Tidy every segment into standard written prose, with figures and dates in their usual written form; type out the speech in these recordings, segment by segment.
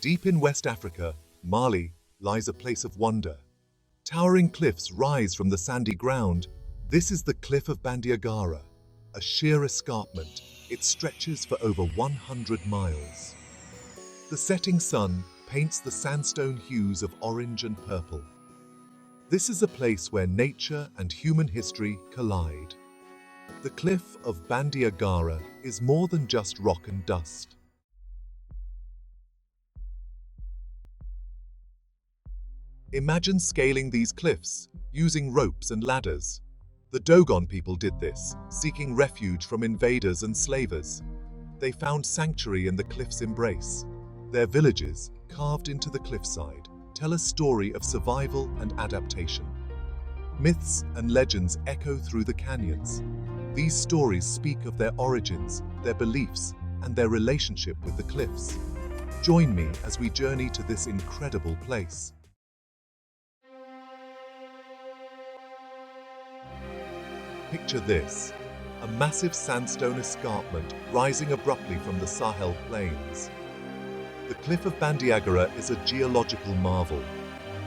Deep in West Africa, Mali, lies a place of wonder. Towering cliffs rise from the sandy ground. This is the Cliff of Bandiagara, a sheer escarpment. It stretches for over 100 miles. The setting sun paints the sandstone hues of orange and purple. This is a place where nature and human history collide. The Cliff of Bandiagara is more than just rock and dust. Imagine scaling these cliffs using ropes and ladders. The Dogon people did this, seeking refuge from invaders and slavers. They found sanctuary in the cliff's embrace. Their villages, carved into the cliffside, tell a story of survival and adaptation. Myths and legends echo through the canyons. These stories speak of their origins, their beliefs, and their relationship with the cliffs. Join me as we journey to this incredible place. Picture this, a massive sandstone escarpment rising abruptly from the Sahel plains. The Cliff of Bandiagara is a geological marvel.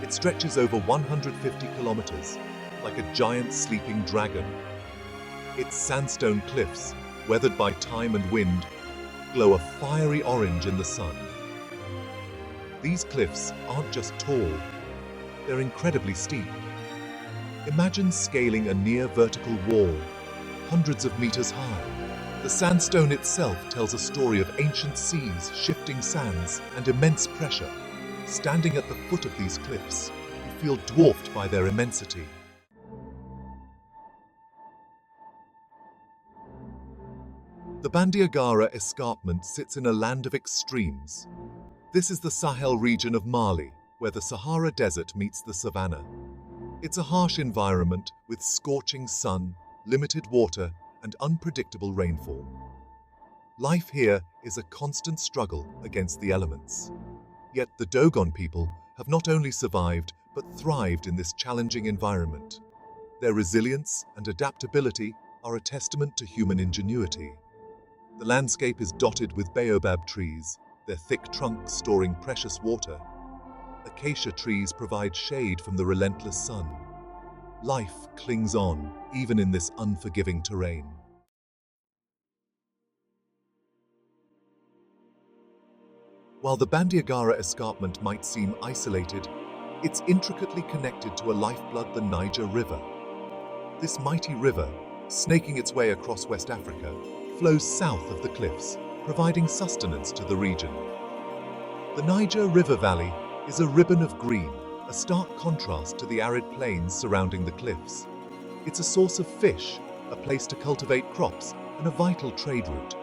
It stretches over 150 kilometers, like a giant sleeping dragon. Its sandstone cliffs, weathered by time and wind, glow a fiery orange in the sun. These cliffs aren't just tall, they're incredibly steep. Imagine scaling a near-vertical wall, hundreds of meters high. The sandstone itself tells a story of ancient seas, shifting sands, and immense pressure. Standing at the foot of these cliffs, you feel dwarfed by their immensity. The Bandiagara escarpment sits in a land of extremes. This is the Sahel region of Mali, where the Sahara Desert meets the savanna. It's a harsh environment with scorching sun, limited water, and unpredictable rainfall. Life here is a constant struggle against the elements. Yet the Dogon people have not only survived, but thrived in this challenging environment. Their resilience and adaptability are a testament to human ingenuity. The landscape is dotted with baobab trees, their thick trunks storing precious water. Acacia trees provide shade from the relentless sun. Life clings on, even in this unforgiving terrain. While the Bandiagara escarpment might seem isolated, it's intricately connected to a lifeblood, the Niger River. This mighty river, snaking its way across West Africa, flows south of the cliffs, providing sustenance to the region. The Niger River Valley is a ribbon of green, a stark contrast to the arid plains surrounding the cliffs. It's a source of fish, a place to cultivate crops, and a vital trade route.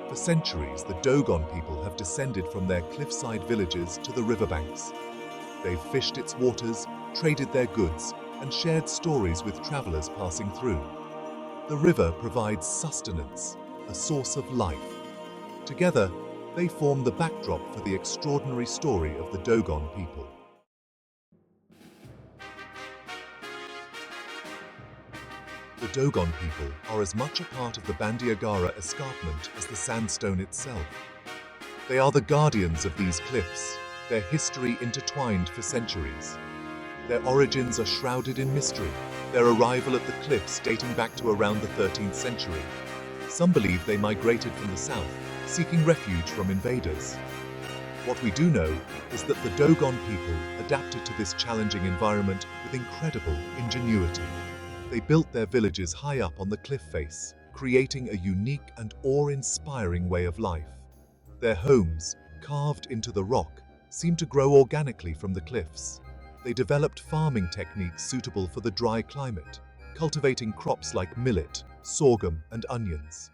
For centuries, the Dogon people have descended from their cliffside villages to the riverbanks. They've fished its waters, traded their goods, and shared stories with travelers passing through. The river provides sustenance, a source of life. Together, they form the backdrop for the extraordinary story of the Dogon people. The Dogon people are as much a part of the Bandiagara escarpment as the sandstone itself. They are the guardians of these cliffs, their history intertwined for centuries. Their origins are shrouded in mystery, their arrival at the cliffs dating back to around the 13th century. Some believe they migrated from the south, seeking refuge from invaders. What we do know is that the Dogon people adapted to this challenging environment with incredible ingenuity. They built their villages high up on the cliff face, creating a unique and awe-inspiring way of life. Their homes, carved into the rock, seem to grow organically from the cliffs. They developed farming techniques suitable for the dry climate, cultivating crops like millet, sorghum, and onions.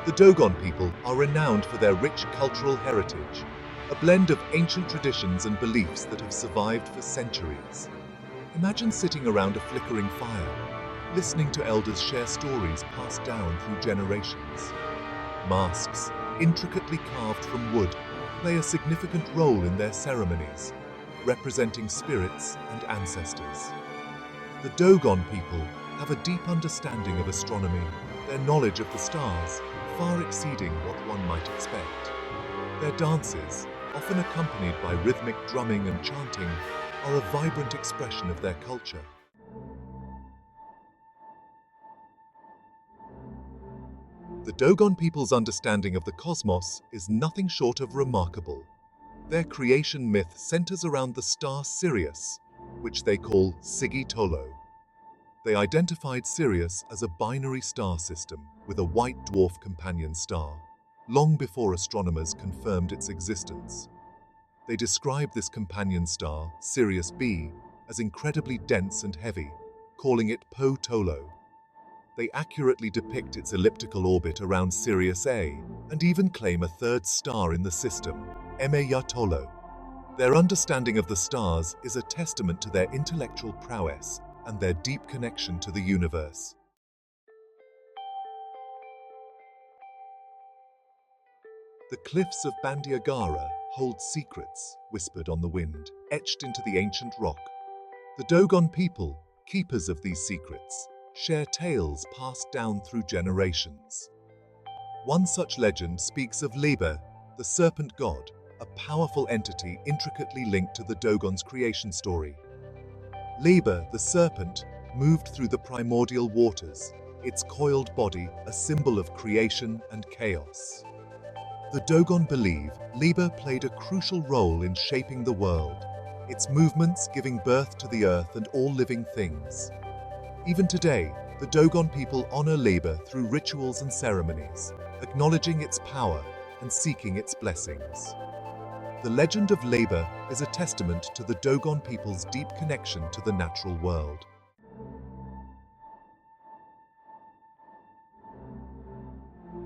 The Dogon people are renowned for their rich cultural heritage, a blend of ancient traditions and beliefs that have survived for centuries. Imagine sitting around a flickering fire, listening to elders share stories passed down through generations. Masks, intricately carved from wood, play a significant role in their ceremonies, representing spirits and ancestors. The Dogon people have a deep understanding of astronomy. Their knowledge of the stars, far exceeding what one might expect. Their dances, often accompanied by rhythmic drumming and chanting, are a vibrant expression of their culture. The Dogon people's understanding of the cosmos is nothing short of remarkable. Their creation myth centers around the star Sirius, which they call Sigi Tolo. They identified Sirius as a binary star system with a white dwarf companion star, long before astronomers confirmed its existence. They describe this companion star, Sirius B, as incredibly dense and heavy, calling it Po Tolo. They accurately depict its elliptical orbit around Sirius A and even claim a third star in the system, Emeya Tolo. Their understanding of the stars is a testament to their intellectual prowess and their deep connection to the universe. The cliffs of Bandiagara hold secrets whispered on the wind, etched into the ancient rock. The Dogon people, keepers of these secrets, share tales passed down through generations. One such legend speaks of Liber, the Serpent God, a powerful entity intricately linked to the Dogon's creation story. Liber, the serpent, moved through the primordial waters, its coiled body a symbol of creation and chaos. The Dogon believe Liber played a crucial role in shaping the world, its movements giving birth to the earth and all living things. Even today, the Dogon people honor Liber through rituals and ceremonies, acknowledging its power and seeking its blessings. The legend of Liber is a testament to the Dogon people's deep connection to the natural world.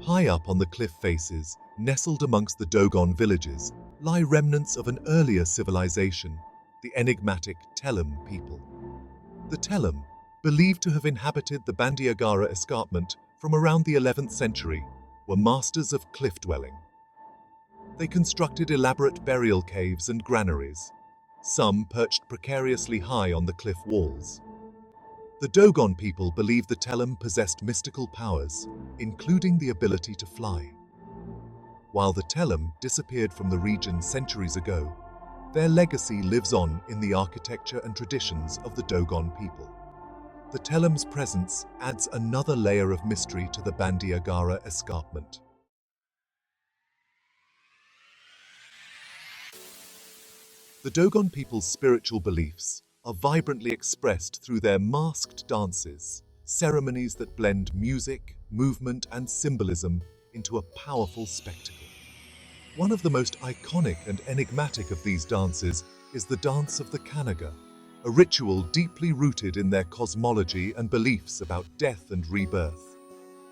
High up on the cliff faces, nestled amongst the Dogon villages, lie remnants of an earlier civilization, the enigmatic Tellem people. The Tellem, believed to have inhabited the Bandiagara escarpment from around the 11th century, were masters of cliff dwelling. They constructed elaborate burial caves and granaries, some perched precariously high on the cliff walls. The Dogon people believed the Tellem possessed mystical powers, including the ability to fly. While the Tellem disappeared from the region centuries ago, their legacy lives on in the architecture and traditions of the Dogon people. The Tellem's presence adds another layer of mystery to the Bandiagara escarpment. The Dogon people's spiritual beliefs are vibrantly expressed through their masked dances, ceremonies that blend music, movement, and symbolism into a powerful spectacle. One of the most iconic and enigmatic of these dances is the dance of the Kanaga, a ritual deeply rooted in their cosmology and beliefs about death and rebirth.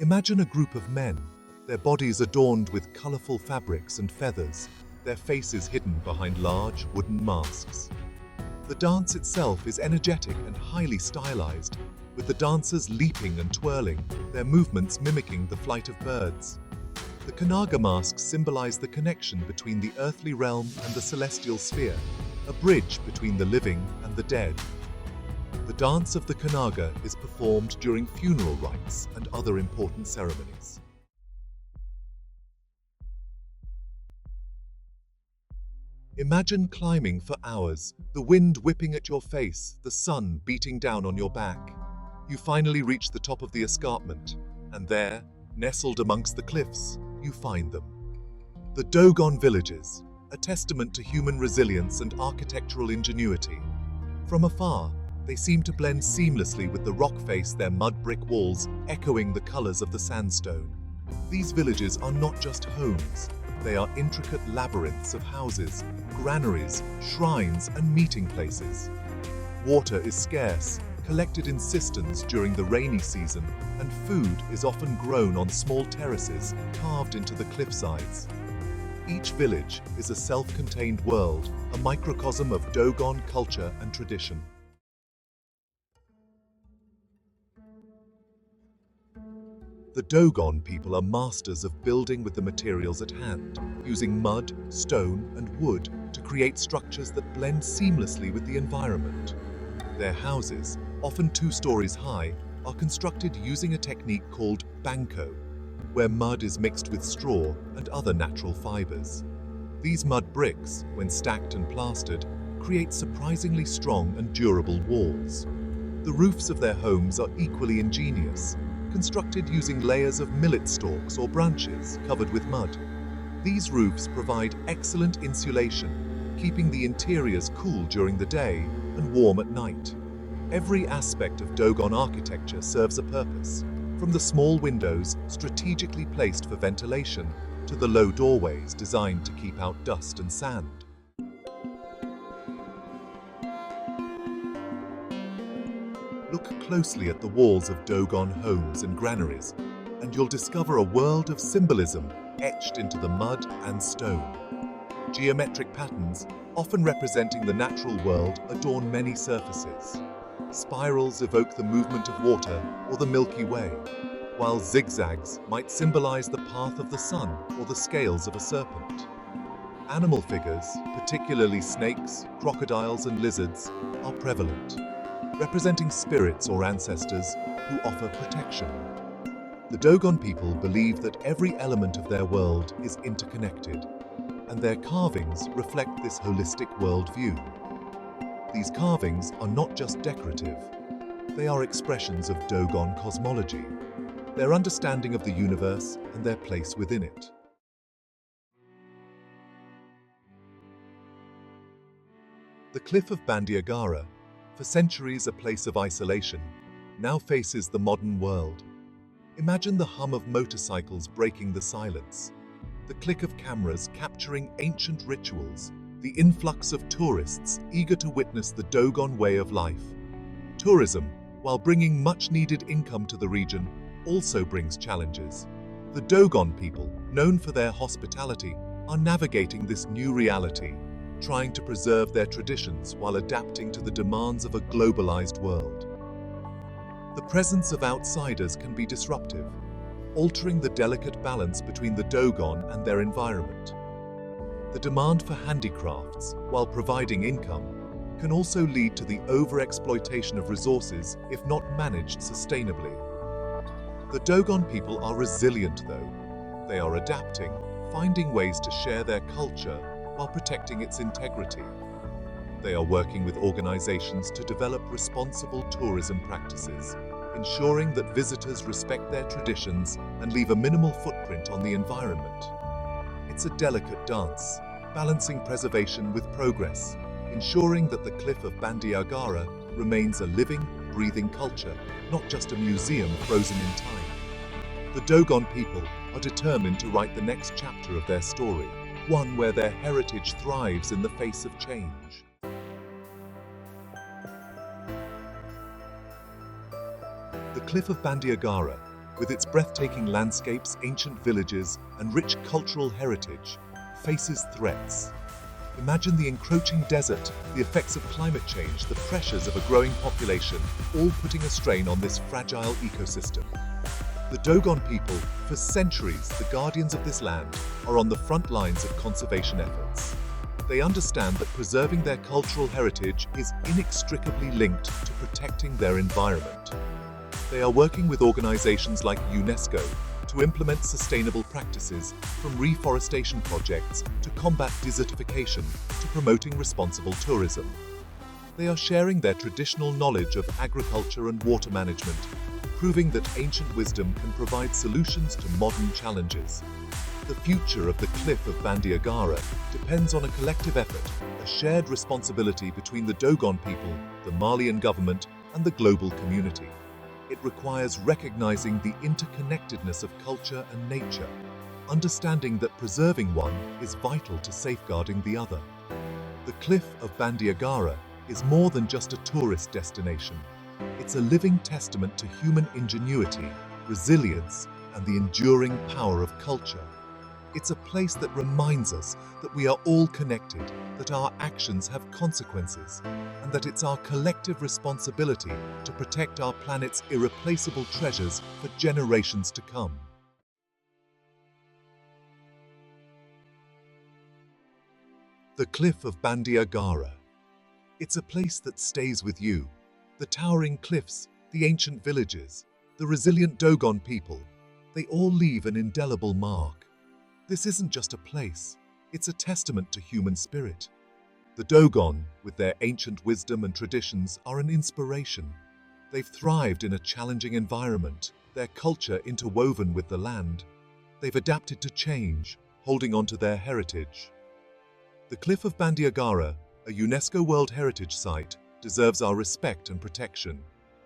Imagine a group of men, their bodies adorned with colorful fabrics and feathers, their faces hidden behind large wooden masks. The dance itself is energetic and highly stylized, with the dancers leaping and twirling, their movements mimicking the flight of birds. The Kanaga masks symbolize the connection between the earthly realm and the celestial sphere, a bridge between the living and the dead. The dance of the Kanaga is performed during funeral rites and other important ceremonies. Imagine climbing for hours, the wind whipping at your face, the sun beating down on your back. You finally reach the top of the escarpment, and there, nestled amongst the cliffs, you find them. The Dogon villages, a testament to human resilience and architectural ingenuity. From afar, they seem to blend seamlessly with the rock face, their mud brick walls echoing the colors of the sandstone. These villages are not just homes, they are intricate labyrinths of houses, granaries, shrines, and meeting places. Water is scarce, collected in cisterns during the rainy season, and food is often grown on small terraces carved into the cliffsides. Each village is a self-contained world, a microcosm of Dogon culture and tradition. The Dogon people are masters of building with the materials at hand, using mud, stone, and wood to create structures that blend seamlessly with the environment. Their houses, often 2 stories high, are constructed using a technique called banko. where mud is mixed with straw and other natural fibers. These mud bricks, when stacked and plastered, create surprisingly strong and durable walls. The roofs of their homes are equally ingenious, constructed using layers of millet stalks or branches covered with mud. These roofs provide excellent insulation, keeping the interiors cool during the day and warm at night. Every aspect of Dogon architecture serves a purpose, from the small windows strategically placed for ventilation to the low doorways designed to keep out dust and sand. Look closely at the walls of Dogon homes and granaries, and you'll discover a world of symbolism etched into the mud and stone. Geometric patterns, often representing the natural world, adorn many surfaces. Spirals evoke the movement of water or the Milky Way, while zigzags might symbolize the path of the sun or the scales of a serpent. Animal figures, particularly snakes, crocodiles, and lizards, are prevalent, representing spirits or ancestors who offer protection. The Dogon people believe that every element of their world is interconnected, and their carvings reflect this holistic worldview. These carvings are not just decorative, they are expressions of Dogon cosmology, their understanding of the universe and their place within it. The Cliff of Bandiagara, for centuries a place of isolation, now faces the modern world. Imagine the hum of motorcycles breaking the silence, the click of cameras capturing ancient rituals, the influx of tourists eager to witness the Dogon way of life. Tourism, while bringing much-needed income to the region, also brings challenges. The Dogon people, known for their hospitality, are navigating this new reality, trying to preserve their traditions while adapting to the demands of a globalized world. The presence of outsiders can be disruptive, altering the delicate balance between the Dogon and their environment. The demand for handicrafts, while providing income, can also lead to the overexploitation of resources if not managed sustainably. The Dogon people are resilient, though. They are adapting, finding ways to share their culture while protecting its integrity. They are working with organizations to develop responsible tourism practices, ensuring that visitors respect their traditions and leave a minimal footprint on the environment. It's a delicate dance, balancing preservation with progress, ensuring that the Cliff of Bandiagara remains a living, breathing culture, not just a museum frozen in time. The Dogon people are determined to write the next chapter of their story, one where their heritage thrives in the face of change. The Cliff of Bandiagara, with its breathtaking landscapes, ancient villages, and rich cultural heritage, faces threats. Imagine the encroaching desert, the effects of climate change, the pressures of a growing population, all putting a strain on this fragile ecosystem. The Dogon people, for centuries the guardians of this land, are on the front lines of conservation efforts. They understand that preserving their cultural heritage is inextricably linked to protecting their environment. They are working with organizations like UNESCO to implement sustainable practices, from reforestation projects to combat desertification to promoting responsible tourism. They are sharing their traditional knowledge of agriculture and water management, proving that ancient wisdom can provide solutions to modern challenges. The future of the Cliff of Bandiagara depends on a collective effort, a shared responsibility between the Dogon people, the Malian government, and the global community. It requires recognizing the interconnectedness of culture and nature, understanding that preserving one is vital to safeguarding the other. The Cliff of Bandiagara is more than just a tourist destination. It's a living testament to human ingenuity, resilience, and the enduring power of culture. It's a place that reminds us that we are all connected, that our actions have consequences, and that it's our collective responsibility to protect our planet's irreplaceable treasures for generations to come. The Cliff of Bandiagara. It's a place that stays with you. The towering cliffs, the ancient villages, the resilient Dogon people. They all leave an indelible mark. This isn't just a place, it's a testament to human spirit. The Dogon, with their ancient wisdom and traditions, are an inspiration. They've thrived in a challenging environment, their culture interwoven with the land. They've adapted to change, holding on to their heritage. The Cliff of Bandiagara, a UNESCO World Heritage Site, deserves our respect and protection.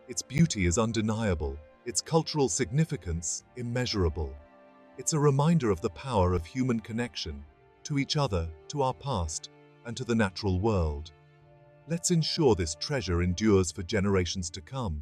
Its beauty is undeniable, its cultural significance immeasurable. It's a reminder of the power of human connection, to each other, to our past, and to the natural world. Let's ensure this treasure endures for generations to come.